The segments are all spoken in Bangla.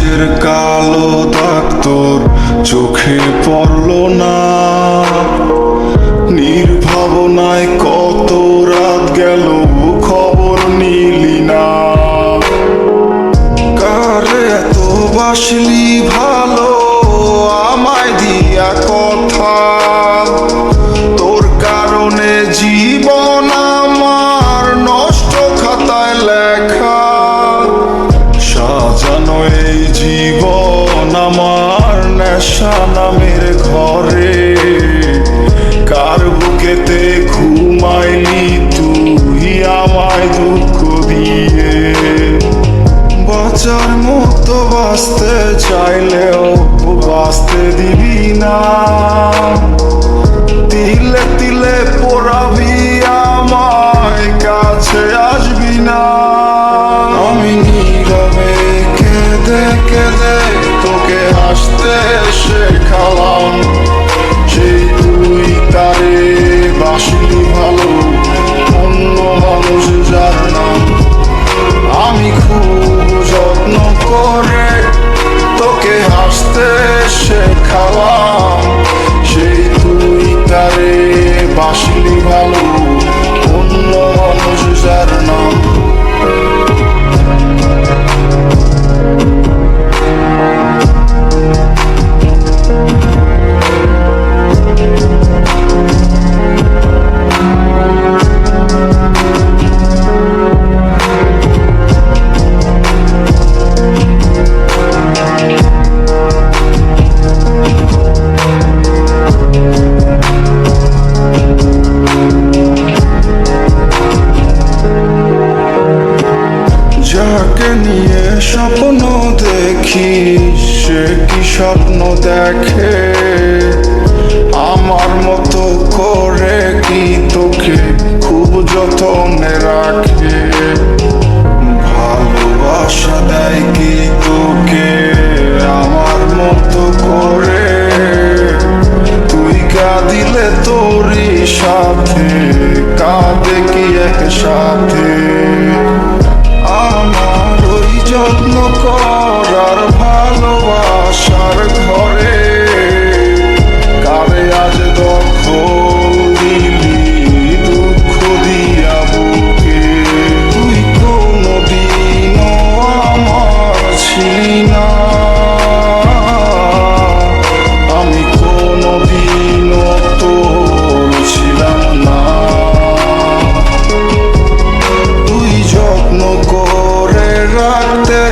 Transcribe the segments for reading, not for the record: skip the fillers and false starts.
আকাশের কালো দাগ তোর চোখে পড়ল না? নির্ভাবনায় কত রাত গেল, খবর নিলি না। কারে এত বাসলি ভালো, আমায় দিয়া কথা। তোর কারণে জীবন আমার নষ্ট খাতায় লেখা। সাজানো এই জীবন আমার নেশা নামের ঘরে। কার বুকেতে ঘুমাইলি তুই আমায় দুঃখ দিয়ে? বাঁচার মতো বাঁচতে চাইলেও বাঁচতে দিবি না। তিলে তিলে পোড়াবি আমায়, কাছে আসবি না। আমি নীরবে কেঁদে কেঁদে তোকে হাসতে শেখালাম। সেই তুই তারে বাসলি ভালো, অন্য মানুষ যার নাম। আমি খুব যত্ন করে তোকে হাসতে শেখালাম। সেই তুই তারে বাসলি ভালো, অন্য মানুষ যার নাম। যাকে নিয়ে স্বপ্ন দেখি সে কি স্বপ্ন দেখে? আমার মতো করে কি তোকে খুব যত্নে রাখে? ভালোবাসা দেয় কি তোকে আমার মতো করে? তুই কাঁদিলে তোরই সাথে কাঁদে কি একসাথে? আমার ওই যত্ন করার ভালোবাসার ঘরে কারে আজ দখল দিলি দুঃখ দিয়া বুকে? তুই কোনদিনও আমার ছিলি না, আমি কোনদিনও তোর ছিলাম না। তুই যত্ন করে রাখতে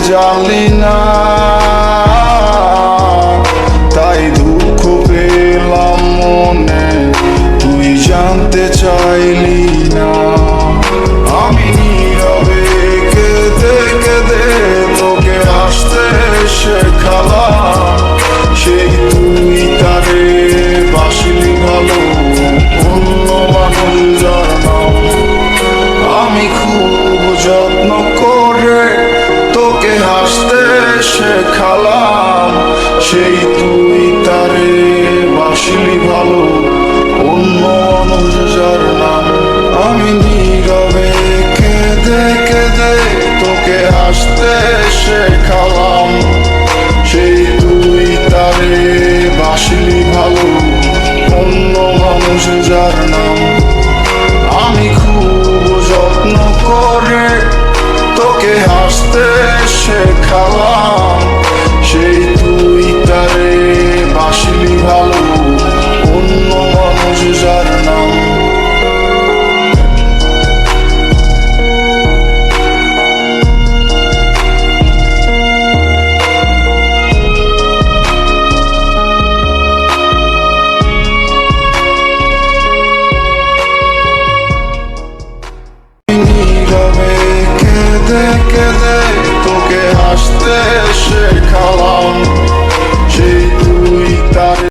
জানলি না, তাই দুঃখ পেলাম মনে, তুই জানতে চাইলি না। আমি নীরবে কেঁদে কেঁদে তোকে হাসতে শেখালাম। সেই তুই তারে বাসলি ভালো, অন্য মানুষ যার নাম। আমি খুব যত্ন করে তোকে হাসতে শেখালাম। সেই তুই তারে বাসলি ভালো, অন্য মানুষ যার নাম। আমি নীরবে কেঁদে কেঁদে তোকে হাসতে শেখালাম। সেই তুই তারে বাসলি ভালো, অন্য মানুষ যার নাম। আমি খুব যত্ন করে তোকে হাসতে শেখালাম। সেই তুই তারে বাসলি ভালো, অন্য মানুষ যার নাম। নীরবে কেঁদে কেঁদে তোকে হাসতে শেখালাম।